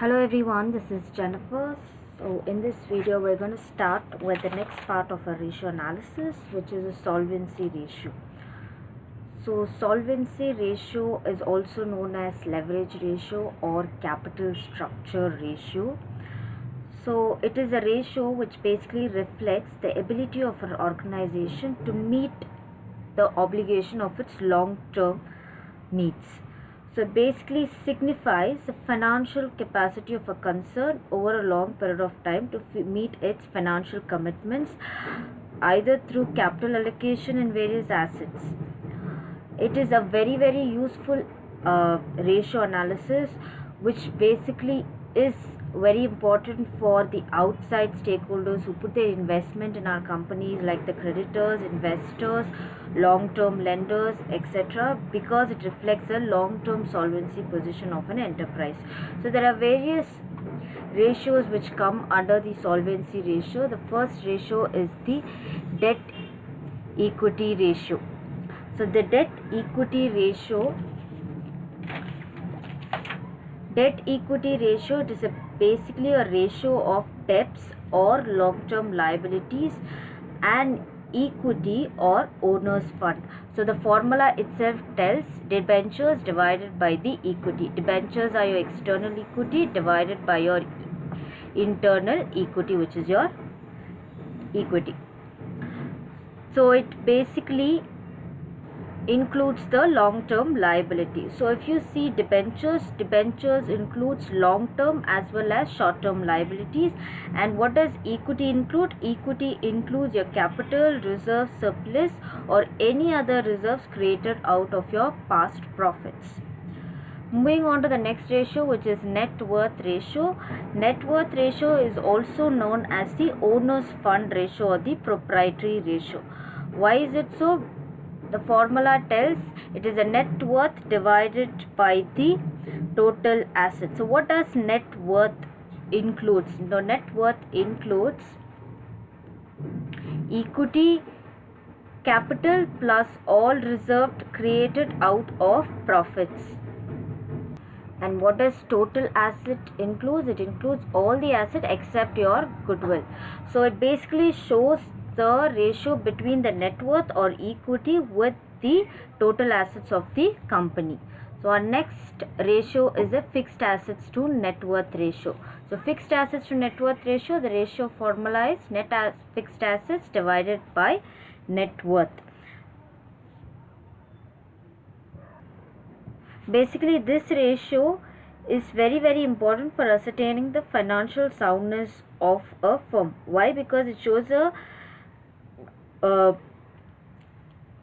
Hello everyone, this is Jennifer. So in this video we're going to start with the next part of our ratio analysis, which is a solvency ratio. So solvency ratio is also known as leverage ratio or capital structure ratio. So it is a ratio which basically reflects the ability of an organization to meet the obligation of its long-term needs. So it basically signifies the financial capacity of a concern over a long period of time to meet its financial commitments, either through capital allocation in various assets. It is a very useful ratio analysis, which basically is very important for the outside stakeholders who put their investment in our companies, like the creditors, investors, long-term lenders, etc., because it reflects a long-term solvency position of an enterprise. So there are various ratios which come under the solvency ratio. The first ratio is the debt equity ratio. So the debt equity ratio it is basically a ratio of debts or long-term liabilities and equity or owner's fund. So the formula itself tells debentures divided by the equity. Debentures are your external equity divided by your internal equity, which is your equity. So it basically includes the long-term liability. So if you see debentures includes long-term as well as short-term liabilities. And what does equity include? Equity includes your capital, reserve, surplus, or any other reserves created out of your past profits. Moving on to the next ratio, which is net worth ratio. Net worth ratio is also known as the owner's fund ratio or the proprietary ratio. Why is it so? The formula tells it is a net worth divided by the total assets. So what does net worth includes? The net worth includes equity, capital plus all reserved created out of profits. And what does total asset includes? It includes all the asset except your goodwill. So it basically shows the ratio between the net worth or equity with the total assets of the company. So our next ratio is a fixed assets to net worth ratio. So fixed assets to net worth ratio, the ratio formula is fixed assets divided by net worth. Basically this ratio is very important for ascertaining the financial soundness of a firm. Why? Because it shows a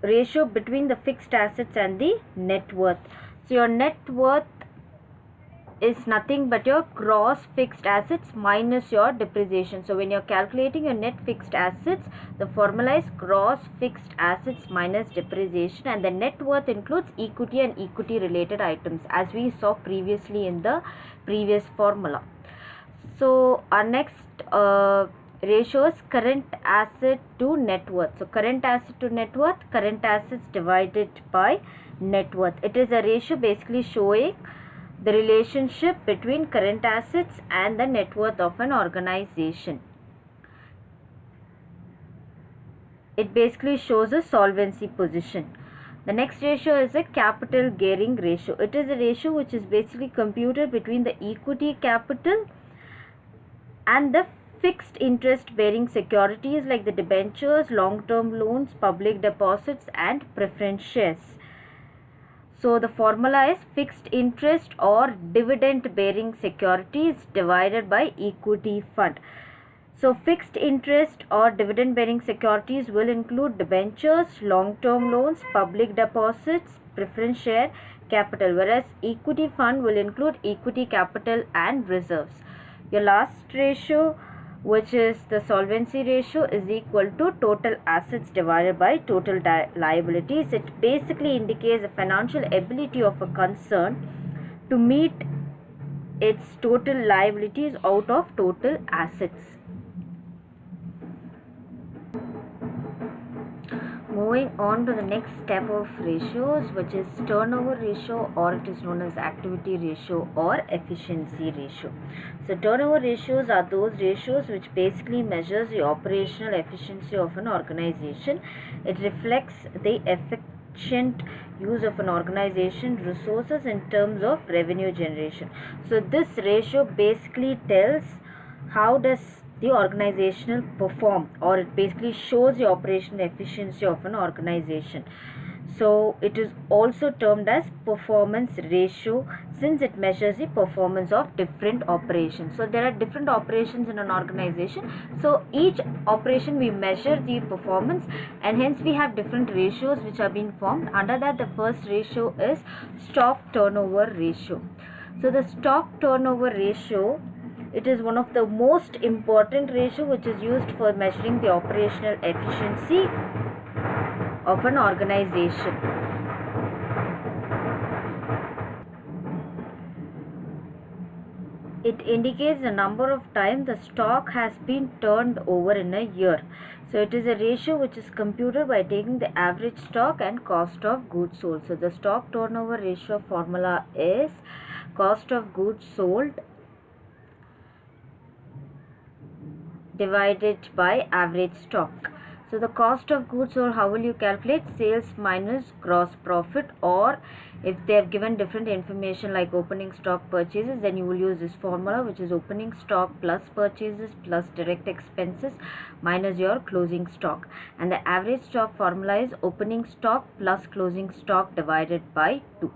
ratio between the fixed assets and the net worth. So your net worth is nothing but your gross fixed assets minus your depreciation. So when you're calculating your net fixed assets, the formula is gross fixed assets minus depreciation, and the net worth includes equity and equity related items, as we saw previously in the previous formula. So our next ratio is current asset to net worth. So current asset to net worth, current assets divided by net worth. It is a ratio basically showing the relationship between current assets and the net worth of an organization. It basically shows a solvency position. The next ratio is a capital gearing ratio. It is a ratio which is basically computed between the equity capital and the fixed interest bearing securities like the debentures, long-term loans, public deposits and preference shares. So the formula is fixed interest or dividend bearing securities divided by equity fund. So fixed interest or dividend bearing securities will include debentures, long-term loans, public deposits, preference share, capital, whereas equity fund will include equity capital and reserves. Your last ratio, which is the solvency ratio, is equal to total assets divided by total liabilities. It basically indicates the financial ability of a concern to meet its total liabilities out of total assets. moving on to the next step of ratios, which is turnover ratio, or it is known as activity ratio or efficiency ratio. So turnover ratios are those ratios which basically measures the operational efficiency of an organization. It reflects the efficient use of an organization resources in terms of revenue generation. So this ratio basically tells how does the organizational perform, or it basically shows the operational efficiency of an organization. So it is also termed as performance ratio, since it measures the performance of different operations. So there are different operations in an organization, so each operation we measure the performance, and hence we have different ratios which are being formed. Under that, the first ratio is stock turnover ratio. So the stock turnover ratio, it is one of the most important ratio which is used for measuring the operational efficiency of an organization. It indicates the number of times the stock has been turned over in a year. So it is a ratio which is computed by taking the average stock and cost of goods sold. So the stock turnover ratio formula is cost of goods sold divided by average stock. So the cost of goods sold, how will you calculate? Sales minus gross profit, or if they have given different information like opening stock purchases, then you will use this formula, which is opening stock plus purchases plus direct expenses minus your closing stock. And the average stock formula is opening stock plus closing stock divided by 2.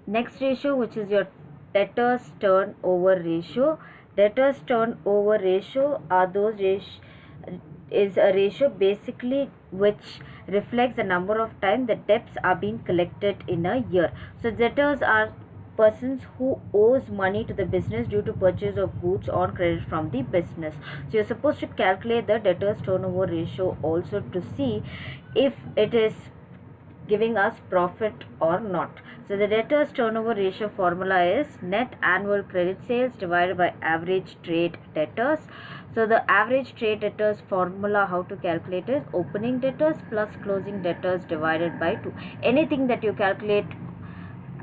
Next ratio, which is your debtors turnover ratio. Debtors turnover ratio are those is a ratio basically which reflects the number of times the debts are being collected in a year. So debtors are persons who owes money to the business due to purchase of goods on credit from the business. So you're supposed to calculate the debtors turnover ratio also to see if it is giving us profit or not. So the debtors turnover ratio formula is net annual credit sales divided by average trade debtors. So the average trade debtors formula, how to calculate, is opening debtors plus closing debtors divided by 2. Anything that you calculate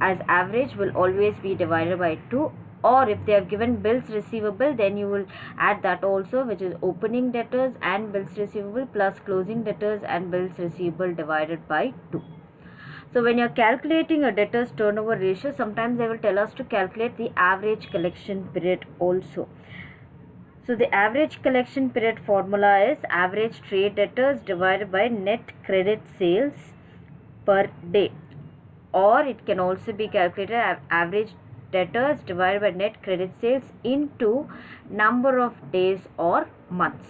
as average will always be divided by 2, or if they have given bills receivable, then you will add that also, which is opening debtors and bills receivable plus closing debtors and bills receivable divided by 2. So when you are calculating a debtors turnover ratio, sometimes they will tell us to calculate the average collection period also. So the average collection period formula is average trade debtors divided by net credit sales per day, or it can also be calculated as average debtors divided by net credit sales into number of days or months.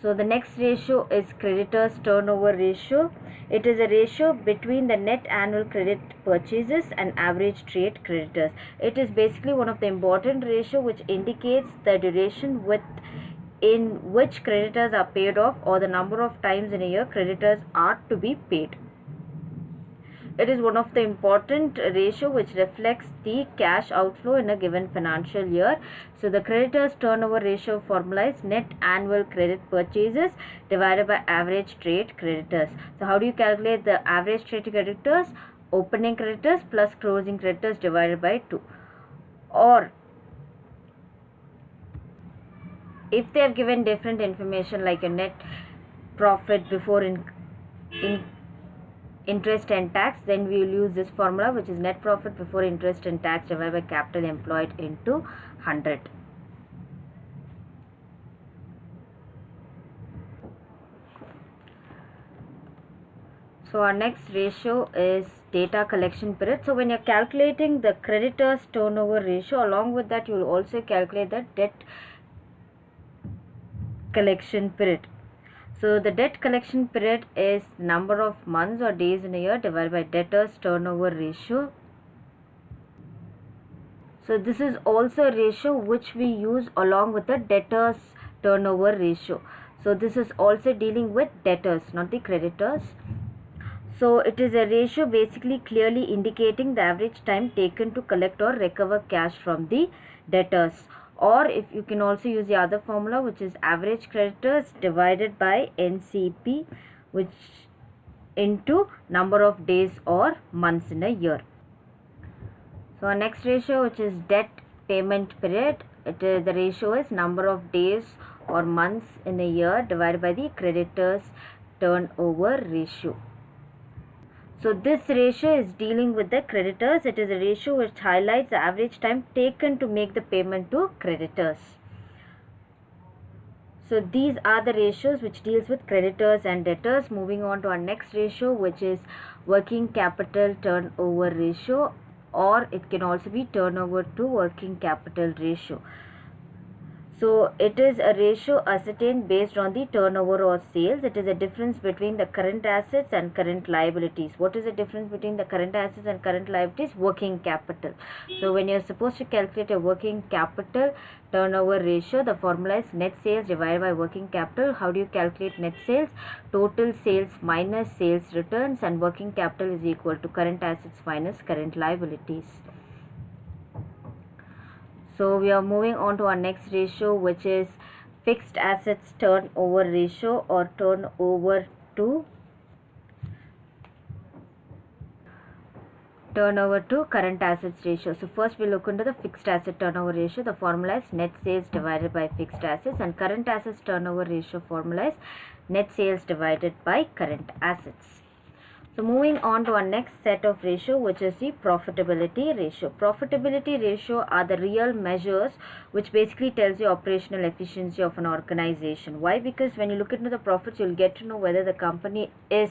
So the next ratio is creditors turnover ratio. It is a ratio between the net annual credit purchases and average trade creditors. It is basically one of the important ratio which indicates the duration in which creditors are paid off, or the number of times in a year creditors are to be paid. It is one of the important ratio which reflects the cash outflow in a given financial year. So the creditors turnover ratio formula is net annual credit purchases divided by average trade creditors. So how do you calculate the average trade creditors? Opening creditors plus closing creditors divided by 2. Or if they have given different information like a net profit before interest and tax, then we will use this formula, which is net profit before interest and tax divided by capital employed into 100. So our next ratio is data collection period. So when you're calculating the creditors turnover ratio, along with that you will also calculate the debt collection period. So the debt collection period is number of months or days in a year divided by debtors turnover ratio. So this is also a ratio which we use along with the debtors turnover ratio. So this is also dealing with debtors, not the creditors. So it is a ratio basically clearly indicating the average time taken to collect or recover cash from the debtors. Or if you can also use the other formula, which is average creditors divided by NCP which into number of days or months in a year. So our next ratio, which is debt payment period, the ratio is number of days or months in a year divided by the creditors turnover ratio. So this ratio is dealing with the creditors. It is a ratio which highlights the average time taken to make the payment to creditors. So these are the ratios which deals with creditors and debtors. Moving on to our next ratio, which is working capital turnover ratio, or it can also be turnover to working capital ratio. So it is a ratio ascertained based on the turnover or sales. It is a difference between the current assets and current liabilities. What is the difference between the current assets and current liabilities? Working capital. So when you're supposed to calculate a working capital turnover ratio, the formula is net sales divided by working capital. How do you calculate net sales? Total sales minus sales returns, and working capital is equal to current assets minus current liabilities. So we are moving on to our next ratio, which is fixed assets turnover ratio, or turnover to current assets ratio. So first we look into the fixed asset turnover ratio. The formula is net sales divided by fixed assets, and current assets turnover ratio formula is net sales divided by current assets. So moving on to our next set of ratio, which is the profitability ratio. Profitability ratio are the real measures which basically tells you operational efficiency of an organization. Why? Because when you look into the profits, you'll get to know whether the company is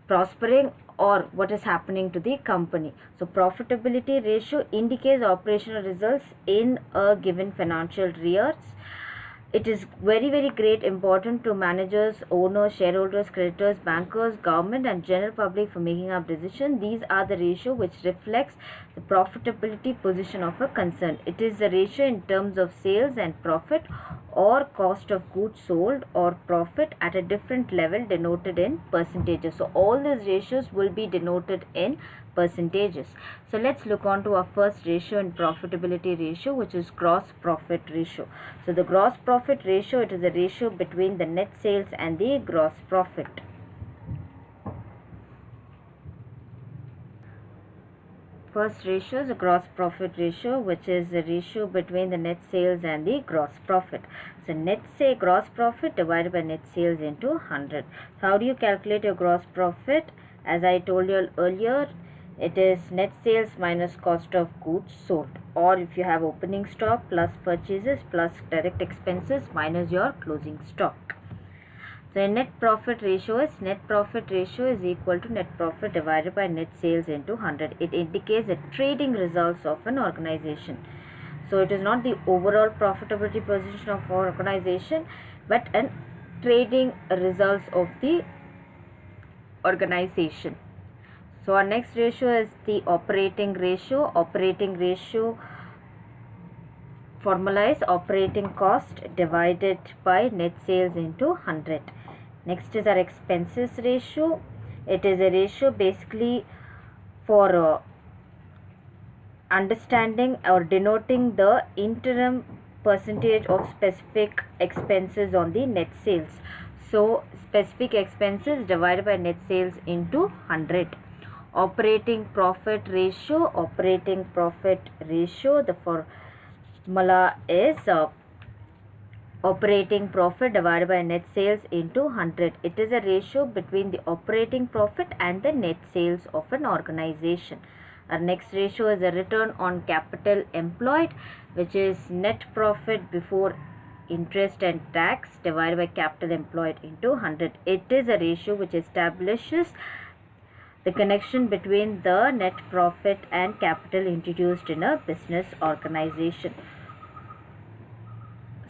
prospering or what is happening to the company. So profitability ratio indicates operational results in a given financial year. It is very great important to managers, owners, shareholders, creditors, bankers, government and general public for making up decisions. These are the ratio which reflects the profitability position of a concern. It is the ratio in terms of sales and profit, or cost of goods sold or profit at a different level denoted in percentages. So all these ratios will be denoted in percentages. So let's look on to our first ratio in profitability ratio, which is gross profit ratio. So the gross profit ratio, it is a ratio between the net sales and the gross profit. First ratio is a gross profit ratio, which is the ratio between the net sales and the gross profit. So gross profit divided by net sales into 100. So how do you calculate your gross profit? As I told you earlier, it is net sales minus cost of goods sold, or if you have opening stock plus purchases plus direct expenses minus your closing stock. So net profit ratio is equal to net profit divided by net sales into 100. It indicates the trading results of an organization. So it is not the overall profitability position of our organization, but an trading results of the organization. So our next ratio is the operating ratio. Operating ratio formula is operating cost divided by net sales into 100. Next is our expenses ratio. It is a ratio basically for understanding or denoting the interim percentage of specific expenses on the net sales. So specific expenses divided by net sales into 100. Operating profit ratio, the formula is operating profit divided by net sales into 100. It is a ratio between the operating profit and the net sales of an organization. Our next ratio is a return on capital employed, which is net profit before interest and tax divided by capital employed into 100. It is a ratio which establishes the connection between the net profit and capital introduced in a business organization.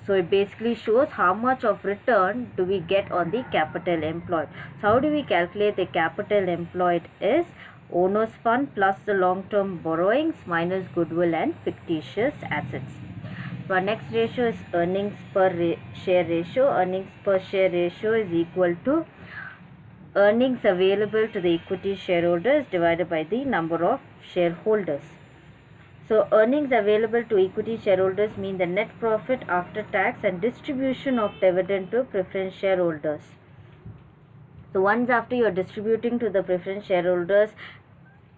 So it basically shows how much of return do we get on the capital employed. So how do we calculate the capital employed? Is owner's fund plus the long-term borrowings minus goodwill and fictitious assets. So our next ratio is earnings per share ratio. Earnings per share ratio is equal to earnings available to the equity shareholders divided by the number of shareholders. So earnings available to equity shareholders mean the net profit after tax and distribution of dividend to preference shareholders. So once after you are distributing to the preference shareholders,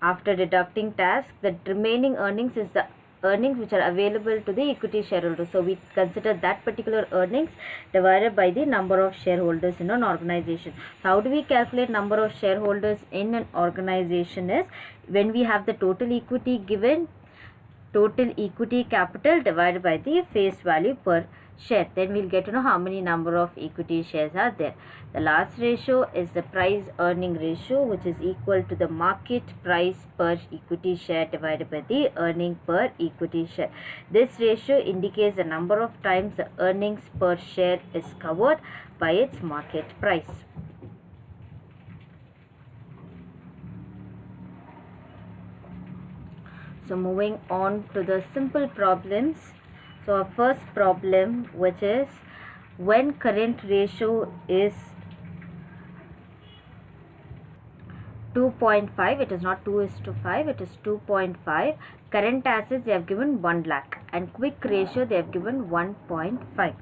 after deducting tax, the remaining earnings is the earnings which are available to the equity shareholders. So we consider that particular earnings divided by the number of shareholders in an organization. So how do we calculate number of shareholders in an organization is when we have the total equity given, total equity capital divided by the face value per share, then we'll get to know how many number of equity shares are there. The last ratio is the price earning ratio, which is equal to the market price per equity share divided by the earning per equity share. This ratio indicates the number of times the earnings per share is covered by its market price. So moving on to the simple problems. So our first problem, which is when current ratio is 2.5, it is not 2:5, it is 2.5. Current assets they have given 1 lakh and quick ratio they have given 1.5.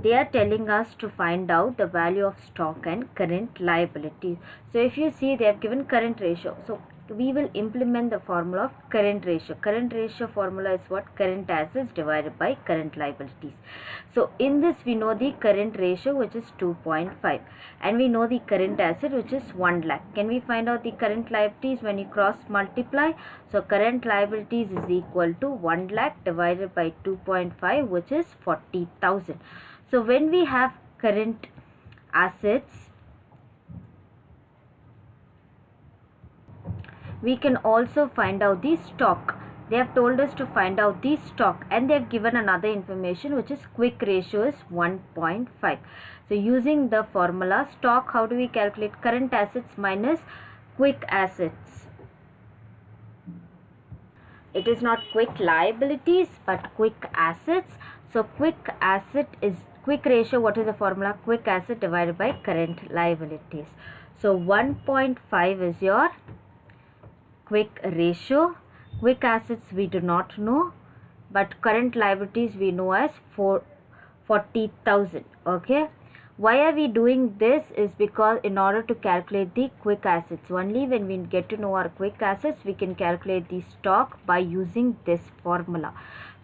They are telling us to find out the value of stock and current liability. So if you see, they have given current ratio. So we will implement the formula of current ratio. Current ratio formula is what? Current assets divided by current liabilities. So in this we know the current ratio, which is 2.5, and we know the current asset, which is 1 lakh. Can we find out the current liabilities when you cross multiply? So current liabilities is equal to 1 lakh divided by 2.5, which is 40,000. So when we have current assets, we can also find out the stock. They have told us to find out the stock, and they have given another information, which is quick ratio is 1.5. So using the formula stock, how do we calculate? Current assets minus quick assets. It is not quick liabilities but quick assets. So quick asset is quick ratio. What is the formula? Quick asset divided by current liabilities. So 1.5 is your quick ratio. Quick assets we do not know, but current liabilities we know as 40,000. Okay, why are we doing this is because in order to calculate the quick assets, only when we get to know our quick assets we can calculate the stock by using this formula.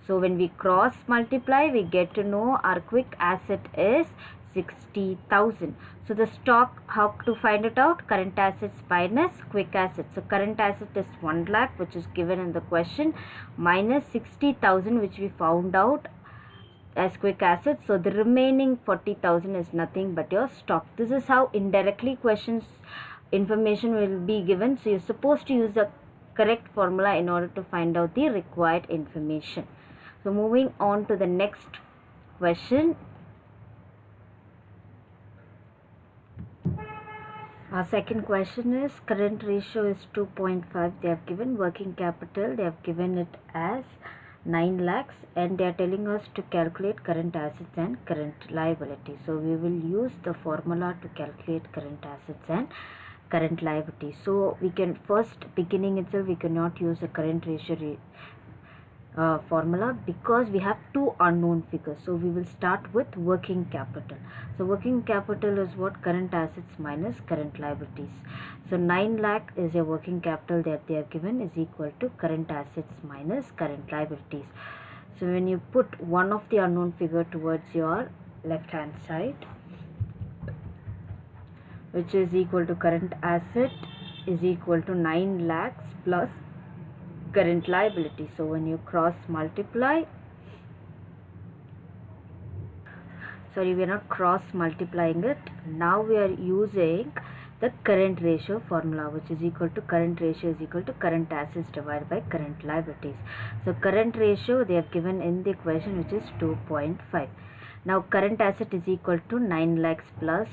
So when we cross multiply, we get to know our quick asset is 60,000. So the stock, how to find it out? Current assets minus quick assets. So current asset is 1 lakh, which is given in the question, minus 60,000, which we found out as quick assets. So the remaining 40,000 is nothing but your stock. This is how indirectly questions information will be given. So you're supposed to use the correct formula in order to find out the required information. So moving on to the next question. Our second question is current ratio is 2.5. They have given working capital. They have given it as 9 lakhs, and they are telling us to calculate current assets and current liabilities. So we will use the formula to calculate current assets and current liabilities. So we can first, beginning itself, we cannot use a current ratio formula because we have two unknown figures. So we will start with working capital. So working capital is what? Current assets minus current liabilities. So 9 lakh is a working capital that they have given is equal to current assets minus current liabilities. So when you put one of the unknown figure towards your left hand side, which is equal to current asset is equal to 9 lakhs plus current liability. So when you cross multiply, sorry, we are not cross multiplying it. Now we are using the current ratio formula, which is equal to current ratio is equal to current assets divided by current liabilities. So current ratio they have given in the equation, which is 2.5. Now current asset is equal to 9 lakhs plus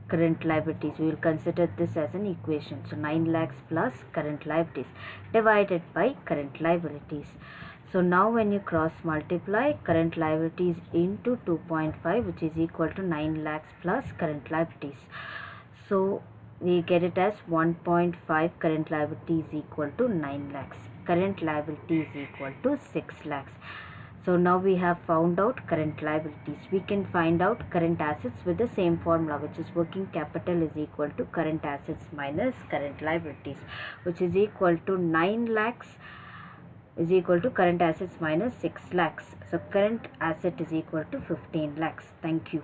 current liabilities. We will consider this as an equation. So 9 lakhs plus current liabilities divided by current liabilities. So now when you cross multiply, current liabilities into 2.5, which is equal to 9 lakhs plus current liabilities. So we get it as 1.5 current liabilities equal to 9 lakhs. Current liability is equal to 6 lakhs. So now we have found out current liabilities. We can find out current assets with the same formula, which is working capital is equal to current assets minus current liabilities, which is equal to 9 lakhs is equal to current assets minus 6 lakhs. So current asset is equal to 15 lakhs. Thank you.